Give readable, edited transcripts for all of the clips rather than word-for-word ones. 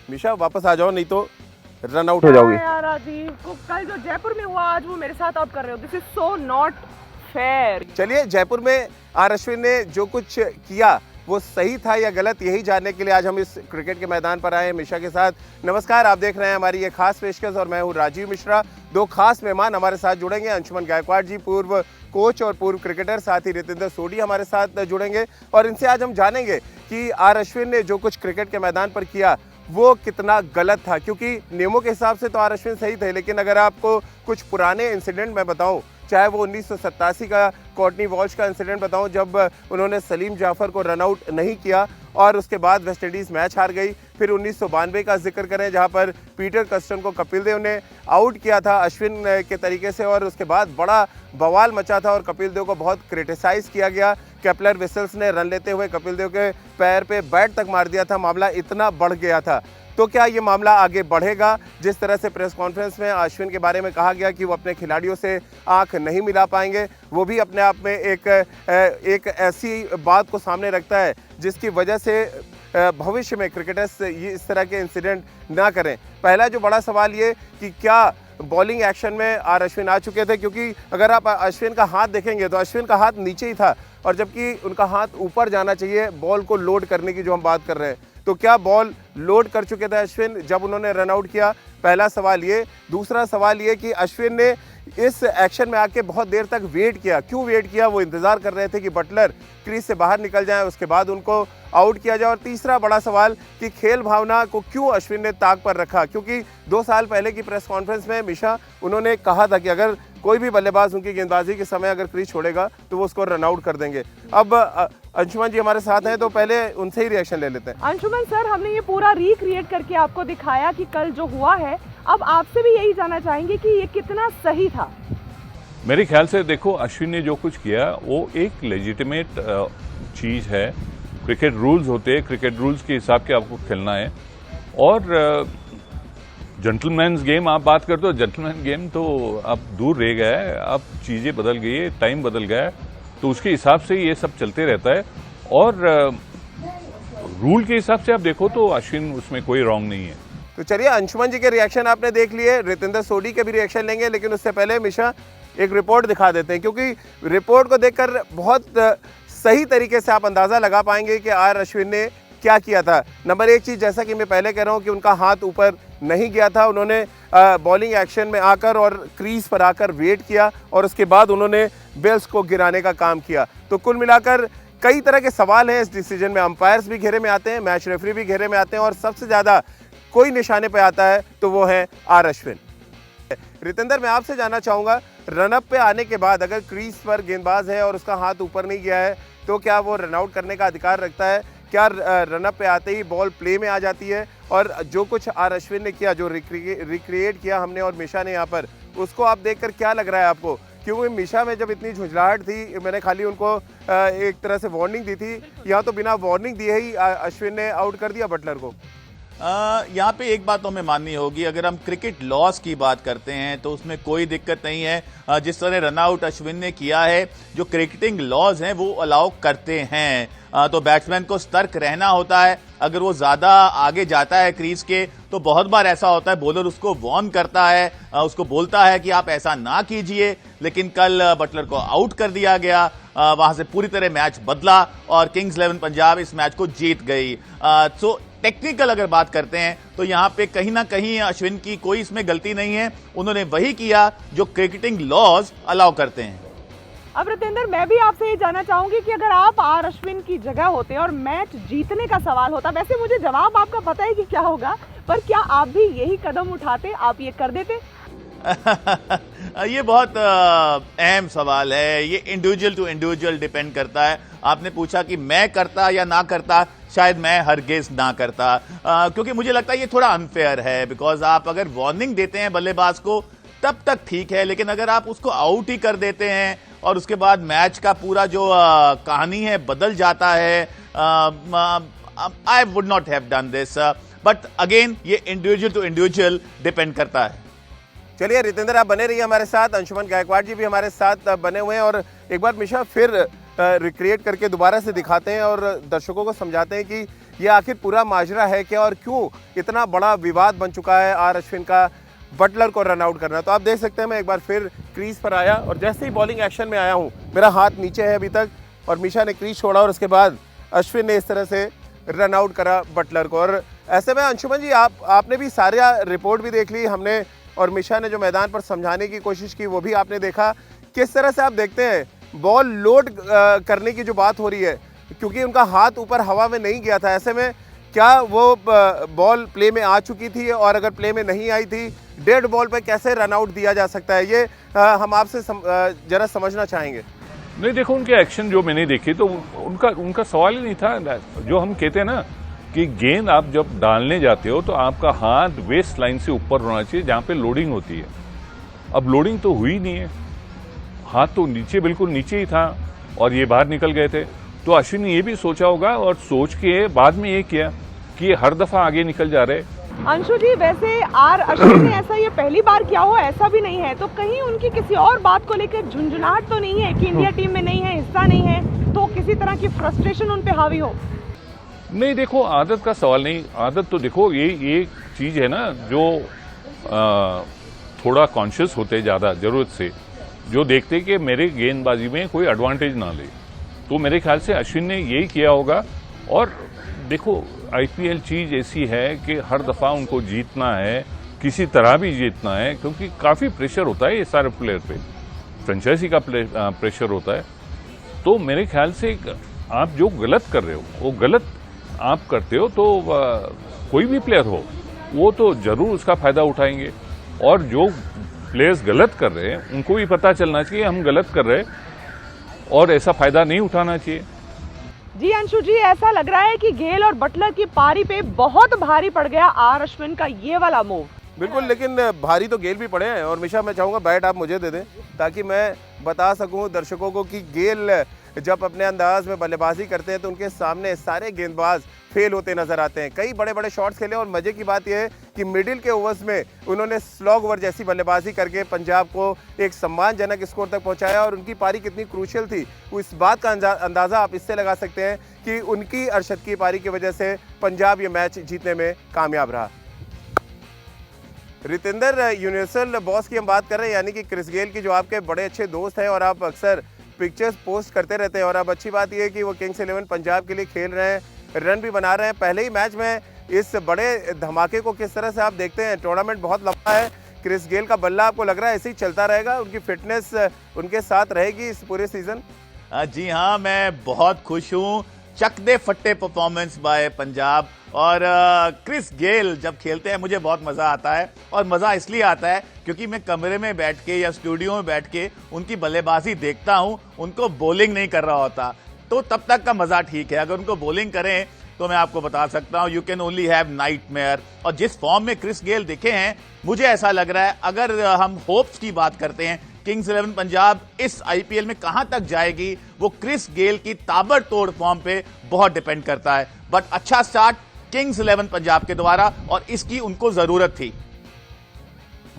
मिशा वापस आ जाओ, नहीं तो रन आउट हो जाओगे। यार राजीव को कल जो जयपुर में हुआ आज वो मेरे साथ आप कर रहे हो, this is so not fair. चलिए, जयपुर में आर अश्विन ने जो कुछ किया वो सही था या गलत, यही जानने के लिए आज हम इस क्रिकेट के मैदान पर आए हैं मिशा के साथ। नमस्कार, आप देख रहे हैं हमारी ये खास पेशकश और मैं हूँ राजीव मिश्रा। दो खास मेहमान हमारे साथ जुड़ेंगे, अंशुमन गायकवाड़ जी, पूर्व कोच और पूर्व क्रिकेटर, साथ ही रितेंद्र सोढी हमारे साथ जुड़ेंगे और इनसे आज हम जानेंगे कि आर अश्विन ने जो कुछ क्रिकेट के मैदान पर किया वो कितना गलत था। क्योंकि नियमों के हिसाब से तो आर अश्विन सही थे, लेकिन अगर आपको कुछ पुराने इंसिडेंट मैं बताऊं, चाहे वो 1987 का कॉर्टनी वॉल्श का इंसिडेंट बताऊं जब उन्होंने सलीम जाफर को रन आउट नहीं किया और उसके बाद वेस्टइंडीज़ मैच हार गई, फिर 1992 का जिक्र करें जहां पर पीटर कस्टन को कपिल देव ने आउट किया था अश्विन के तरीके से और उसके बाद बड़ा बवाल मचा था और कपिल देव को बहुत क्रिटिसाइज़ किया गया। केपलर विसल्स ने रन लेते हुए कपिल देव के पैर पे बैट तक मार दिया था, मामला इतना बढ़ गया था। तो क्या ये मामला आगे बढ़ेगा? जिस तरह से प्रेस कॉन्फ्रेंस में अश्विन के बारे में कहा गया कि वो अपने खिलाड़ियों से आंख नहीं मिला पाएंगे, वो भी अपने आप में एक ऐसी बात को सामने रखता है जिसकी वजह से भविष्य में क्रिकेटर्स ये इस तरह के इंसिडेंट ना करें। पहला जो बड़ा सवाल ये कि क्या बॉलिंग एक्शन में आर अश्विन आ चुके थे, क्योंकि अगर आप अश्विन का हाथ देखेंगे तो अश्विन का हाथ नीचे ही था और जबकि उनका हाथ ऊपर जाना चाहिए बॉल को लोड करने की जो हम बात कर रहे हैं। तो क्या बॉल लोड कर चुके थे अश्विन जब उन्होंने रन आउट किया? पहला सवाल ये। दूसरा सवाल ये कि अश्विन ने इस एक्शन में आके बहुत देर तक वेट किया, क्यों वेट किया? वो इंतजार कर रहे थे कि बटलर क्रीज से बाहर निकल जाए, उसके बाद उनको आउट किया जाए। और तीसरा बड़ा सवाल कि खेल भावना को क्यों अश्विन ने ताक पर रखा? क्योंकि 2 साल पहले की प्रेस कॉन्फ्रेंस में मिशा उन्होंने कहा था कि अगर कोई भी बल्लेबाज उनकी गेंदबाजी के समय अगर क्रीज छोड़ेगा तो वो उसको रन आउट कर देंगे। अब अंशुमन जी हमारे साथ हैं तो पहले उनसे ही रिएक्शन ले लेते हैं। अंशुमन सर, हमने ये पूरा रिक्रिएट करके आपको दिखाया कि कल जो हुआ है, अब आपसे भी यही जानना चाहेंगे कि ये कितना सही था। मेरे ख्याल से देखो, अश्विन ने जो कुछ किया वो एक लेजिटिमेट चीज़ है। क्रिकेट रूल्स होते हैं, क्रिकेट रूल्स के हिसाब के आपको खेलना है और जेंटलमैन्स गेम आप बात करते हो, जेंटलमैन गेम तो अब दूर रह गया है, अब चीज़ें बदल गई है, टाइम बदल गया है, तो उसके हिसाब से ये सब चलते रहता है। और रूल के हिसाब से आप देखो तो अश्विन उसमें कोई रॉन्ग नहीं है। तो चलिए, अंशुमन जी के रिएक्शन आपने देख लिए, रितेंद्र सोढी के भी रिएक्शन लेंगे, लेकिन उससे पहले मिशा एक रिपोर्ट दिखा देते हैं, क्योंकि रिपोर्ट को देखकर बहुत सही तरीके से आप अंदाज़ा लगा पाएंगे कि आर अश्विन ने क्या किया था। नंबर 1 चीज़, जैसा कि मैं पहले कह रहा हूँ कि उनका हाथ ऊपर नहीं गया था, उन्होंने बॉलिंग एक्शन में आकर और क्रीज पर आकर वेट किया और उसके बाद उन्होंने बेल्स को गिराने का काम किया। तो कुल मिलाकर कई तरह के सवाल हैं इस डिसीजन में। अंपायर्स भी घेरे में आते हैं, मैच रेफरी भी घेरे में आते हैं और सबसे ज़्यादा कोई निशाने पर आता है तो वो है आर अश्विन। रितेंद्र, मैं आपसे जानना चाहूँगा, रनअप पे आने के बाद अगर क्रीज पर गेंदबाज है और उसका हाथ ऊपर नहीं गया है तो क्या वो रन आउट करने का अधिकार रखता है? क्या रनअप पे आते ही बॉल प्ले में आ जाती है? और जो कुछ आर अश्विन ने किया, जो रिक्रिएट किया हमने और मिशा ने यहाँ पर, उसको आप देखकर क्या लग रहा है आपको? क्योंकि मिशा में जब इतनी झुंझलाहट थी, मैंने खाली उनको एक तरह से वार्निंग दी थी, यहाँ तो बिना वार्निंग दिए ही अश्विन ने आउट कर दिया बटलर को। यहाँ पे एक बात तो हमें माननी होगी, अगर हम क्रिकेट लॉस की बात करते हैं तो उसमें कोई दिक्कत नहीं है। जिस तरह रन आउट अश्विन ने किया है, जो क्रिकेटिंग लॉज हैं वो अलाउ करते हैं, तो बैट्समैन को सतर्क रहना होता है। अगर वो ज्यादा आगे जाता है क्रीज के तो बहुत बार ऐसा होता है बॉलर उसको वार्न करता है, उसको बोलता है कि आप ऐसा ना कीजिए, लेकिन कल बटलर को आउट कर दिया गया। वहां से पूरी तरह मैच बदला और किंग्स 11 पंजाब इस मैच को जीत गई। सो टेक्निकल अगर बात करते हैं तो यहां पे कहीं ना कहीं अश्विन की कोई इसमें गलती नहीं है, उन्होंने वही किया जो क्रिकेटिंग लॉज अलाउ करते हैं। अब रितेंद्र, मैं भी आपसे ये जानना चाहूंगी कि अगर आप आर अश्विन की जगह होते और मैच जीतने का सवाल होता, वैसे मुझे जवाब आपका पता है कि क्या होगा, पर क्या आप भी यही कदम उठाते, आप ये कर देते? ये बहुत अहम सवाल है, ये इंडिविजुअल टू इंडिविजुअल डिपेंड करता है। आपने पूछा कि मैं करता या ना करता, शायद मैं हरगिज ना करता, क्योंकि मुझे लगता है ये थोड़ा अनफेयर है। बिकॉज आप अगर वार्निंग देते हैं बल्लेबाज को तब तक ठीक है, लेकिन अगर आप उसको आउट ही कर देते हैं और उसके बाद मैच का पूरा जो कहानी है बदल जाता है, I would not have done this, but again ये इंडिविजुअल टू इंडिविजुअल डिपेंड करता है। चलिए रितेंद्र, आप बने रहिए हमारे साथ, अंशुमन गायकवाड़ जी भी हमारे साथ बने हुए हैं और एक बार मिशा फिर रिक्रिएट करके दोबारा से दिखाते हैं और दर्शकों को समझाते हैं कि ये आखिर पूरा माजरा है क्या और क्यों इतना बड़ा विवाद बन चुका है आर अश्विन का बटलर को रन आउट करना। तो आप देख सकते हैं मैं एक बार फिर क्रीज पर आया और जैसे ही बॉलिंग एक्शन में आया हूँ, मेरा हाथ नीचे है अभी तक और मिशा ने क्रीज छोड़ा और उसके बाद अश्विन ने इस तरह से रन आउट करा बटलर को। और ऐसे में अंशुमन जी आपने भी सारा रिपोर्ट भी देख ली, हमने और मिशा ने जो मैदान पर समझाने की कोशिश की वो भी आपने देखा। किस तरह से आप देखते हैं बॉल लोड करने की जो बात हो रही है, क्योंकि उनका हाथ ऊपर हवा में नहीं गया था, ऐसे में क्या वो बॉल प्ले में आ चुकी थी और अगर प्ले में नहीं आई थी डेड बॉल पे कैसे रन आउट दिया जा सकता है, ये हम आपसे जरा समझना चाहेंगे। नहीं देखो, उनके एक्शन जो मैंने देखे तो उनका सवाल ही नहीं था। जो हम कहते हैं ना कि गेंद आप जब डालने जाते हो तो आपका हाथ वेस्ट लाइन से ऊपर होना चाहिए जहां पे लोडिंग होती है। अब लोडिंग तो हुई नहीं है, हाथ तो नीचे बिल्कुल नीचे ही था और ये बाहर निकल गए थे। तो अश्विन ने ये भी सोचा होगा और सोच के बाद में ये किया कि ये हर दफा आगे निकल जा रहे। अंशु जी, वैसे आर अश्विन ने ऐसा ये पहली बार किया हो ऐसा भी नहीं है, तो कहीं उनकी किसी और बात को लेकर झुंझुनाहट तो नहीं है कि इंडिया टीम में नहीं है, हिस्सा नहीं है, तो किसी तरह की फ्रस्ट्रेशन उन पे हावी हो? नहीं देखो, आदत का सवाल नहीं। आदत तो देखो ये चीज है ना जो थोड़ा कॉन्शियस होते ज्यादा जरूरत से, जो देखते कि मेरे गेंदबाजी में कोई एडवांटेज ना ले। तो मेरे ख्याल से अश्विन ने यही किया होगा। और देखो आईपीएल चीज ऐसी है कि हर दफा उनको जीतना है, किसी तरह भी जीतना है, क्योंकि काफी प्रेशर होता है ये सारे प्लेयर पे, फ्रेंचाइजी का प्रेशर होता है। तो मेरे ख्याल से आप जो गलत कर रहे हो वो गलत आप करते हो तो कोई भी प्लेयर हो वो तो जरूर उसका फायदा उठाएंगे। और जो प्लेयर्स गलत कर रहे हैं उनको भी पता चलना चाहिए हम गलत कर रहे हैं और ऐसा फायदा नहीं उठाना चाहिए। जी अंशु जी, ऐसा लग रहा है कि गेल और बटलर की पारी पे बहुत भारी पड़ गया आर अश्विन का ये वाला मूव। बिल्कुल, लेकिन भारी तो गेल भी पड़े हैं। और मिशा, मैं चाहूंगा बैट आप मुझे दे दें ताकि मैं बता सकूं दर्शकों को कि गेल जब अपने अंदाज में बल्लेबाजी करते हैं तो उनके सामने सारे गेंदबाज फेल होते नजर आते हैं। कई बड़े बड़े शॉट्स खेले और मजे की बात यह है कि मिडिल के ओवर्स में उन्होंने स्लॉग ओवर जैसी बल्लेबाजी करके पंजाब को एक सम्मानजनक स्कोर तक पहुंचाया। और उनकी पारी कितनी क्रूशियल थी वो इस बात का अंदाजा आप इससे लगा सकते हैं कि उनकी अरशद की पारी की वजह से पंजाब ये मैच जीतने में कामयाब रहा। रितेंद्र, यूनिवर्सल बॉस की हम बात कर रहे हैं, यानी कि क्रिस गेल की जो आपके बड़े अच्छे दोस्त हैं और आप अक्सर पिक्चर्स पोस्ट करते रहते हैं। और अब अच्छी बात यह है कि वो किंग्स 11 पंजाब के लिए खेल रहे हैं, रन भी बना रहे हैं। पहले ही मैच में इस बड़े धमाके को किस तरह से आप देखते हैं? टूर्नामेंट बहुत लंबा है, क्रिस गेल का बल्ला आपको लग रहा है ऐसे ही चलता रहेगा, उनकी फिटनेस उनके साथ रहेगी इस पूरे सीजन? जी हाँ, मैं बहुत खुश हूँ। चक दे फट्टे परफॉर्मेंस बाय पंजाब। और क्रिस गेल जब खेलते हैं मुझे बहुत मजा आता है, और मजा इसलिए आता है क्योंकि मैं कमरे में बैठ के या स्टूडियो में बैठ के उनकी बल्लेबाजी देखता हूं, उनको बॉलिंग नहीं कर रहा होता, तो तब तक का मजा ठीक है। अगर उनको बॉलिंग करें तो मैं आपको बता सकता हूं, you can only have nightmare. और जिस फॉर्म में क्रिस गेल दिखे हैं, मुझे ऐसा लग रहा है अगर हम होप्स की बात करते हैं किंग्स 11 पंजाब इस आईपीएल में कहां तक जाएगी, वो क्रिस गेल की ताबड़तोड़ फॉर्म पे बहुत डिपेंड करता है। बट अच्छा स्टार्ट किंग्स 11 पंजाब के द्वारा और इसकी उनको जरूरत थी।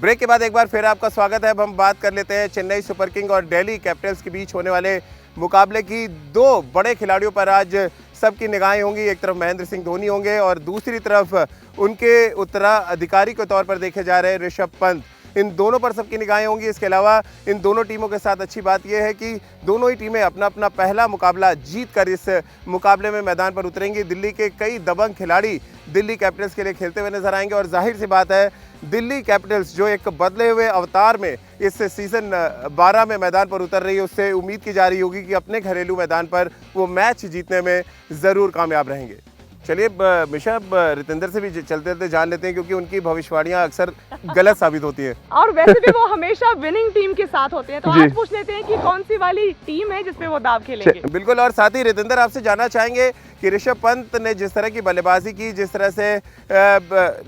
ब्रेक के बाद एक बार फिर आपका स्वागत है। अब हम बात कर लेते हैं चेन्नई सुपर किंग और दिल्ली कैपिटल्स के बीच होने वाले मुकाबले की। दो बड़े खिलाड़ियों पर आज सबकी निगाहें होंगी। एक तरफ महेंद्र सिंह धोनी होंगे और दूसरी तरफ उनके उत्तराधिकारी के तौर पर देखे जा रहे ऋषभ पंत। इन दोनों पर सबकी निगाहें होंगी। इसके अलावा इन दोनों टीमों के साथ अच्छी बात यह है कि दोनों ही टीमें अपना अपना पहला मुकाबला जीत कर इस मुकाबले में मैदान पर उतरेंगी। दिल्ली के कई दबंग खिलाड़ी दिल्ली कैपिटल्स के लिए खेलते हुए नजर आएंगे और जाहिर सी बात है दिल्ली कैपिटल्स जो एक बदले हुए अवतार में इस सीजन 12 में मैदान पर उतर रही है, उससे उम्मीद की जा रही होगी कि अपने घरेलू मैदान पर वो मैच जीतने में ज़रूर कामयाब रहेंगे। चलिए मिशा, रितेंद्र से भी चलते चलते जान लेते हैं क्योंकि उनकी भविष्यवाणियां अक्सर गलत साबित होती हैं और वैसे भी वो हमेशा विनिंग टीम के साथ होते हैं। तो आज पूछ लेते हैं कि कौन सी वाली टीम है जिसपे वो दाव खेलेंगे। बिल्कुल, और साथ ही रितेंद्र आपसे जानना चाहेंगे कि ऋषभ पंत ने जिस तरह की बल्लेबाजी की, जिस तरह से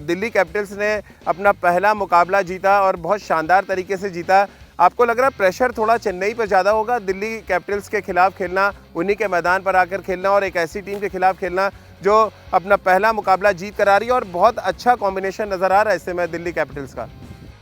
दिल्ली कैपिटल्स ने अपना पहला मुकाबला जीता और बहुत शानदार तरीके से जीता, आपको लग रहा है प्रेशर थोड़ा चेन्नई पर ज़्यादा होगा दिल्ली कैपिटल्स के खिलाफ खेलना, उन्हीं के मैदान पर आकर खेलना और एक ऐसी टीम के खिलाफ खेलना जो अपना पहला मुकाबला जीत कर आ रही है और बहुत अच्छा कॉम्बिनेशन नज़र आ रहा है इससे में दिल्ली कैपिटल्स का?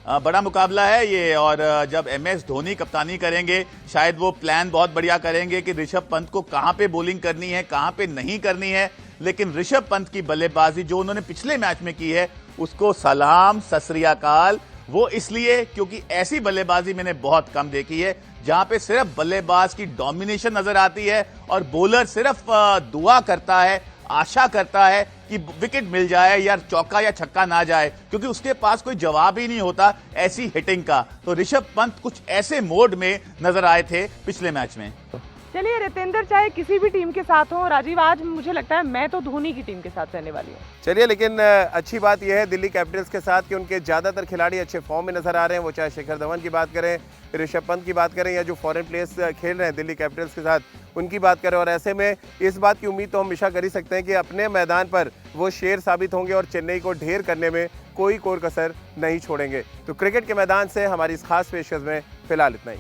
बड़ा मुकाबला है ये। और जब MS धोनी कप्तानी करेंगे शायद वो प्लान बहुत बढ़िया करेंगे कि ऋषभ पंत को कहां पे बॉलिंग करनी है, कहां पे नहीं करनी है। लेकिन ऋषभ पंत की बल्लेबाजी जो उन्होंने पिछले मैच में की है उसको सलाम सत श्री अकाल। वो इसलिए क्योंकि ऐसी बल्लेबाजी मैंने बहुत कम देखी है जहां पे सिर्फ बल्लेबाज की डोमिनेशन नजर आती है और बॉलर सिर्फ दुआ करता है, आशा करता है कि विकेट मिल जाए या चौका या छक्का ना जाए, क्योंकि उसके पास कोई जवाब ही नहीं होता ऐसी हिटिंग का। तो ऋषभ पंत कुछ ऐसे मोड में नजर आए थे पिछले मैच में। चलिए रितेंद्र, चाहे किसी भी टीम के साथ हो, राजीव आज मुझे लगता है मैं तो धोनी की टीम के साथ रहने वाली हूँ। चलिए, लेकिन अच्छी बात यह है दिल्ली कैपिटल्स के साथ कि उनके ज़्यादातर खिलाड़ी अच्छे फॉर्म में नजर आ रहे हैं। वो चाहे शिखर धवन की बात करें, ऋषभ पंत की बात करें या जो फॉरेन प्लेयर्स खेल रहे हैं दिल्ली कैपिटल्स के साथ उनकी बात करें। और ऐसे में इस बात की उम्मीद तो हम हमेशा कर ही सकते हैं कि अपने मैदान पर वो शेर साबित होंगे और चेन्नई को ढेर करने में कोई कोर कसर नहीं छोड़ेंगे। तो क्रिकेट के मैदान से हमारी इस खास पेशकश में फिलहाल इतना ही।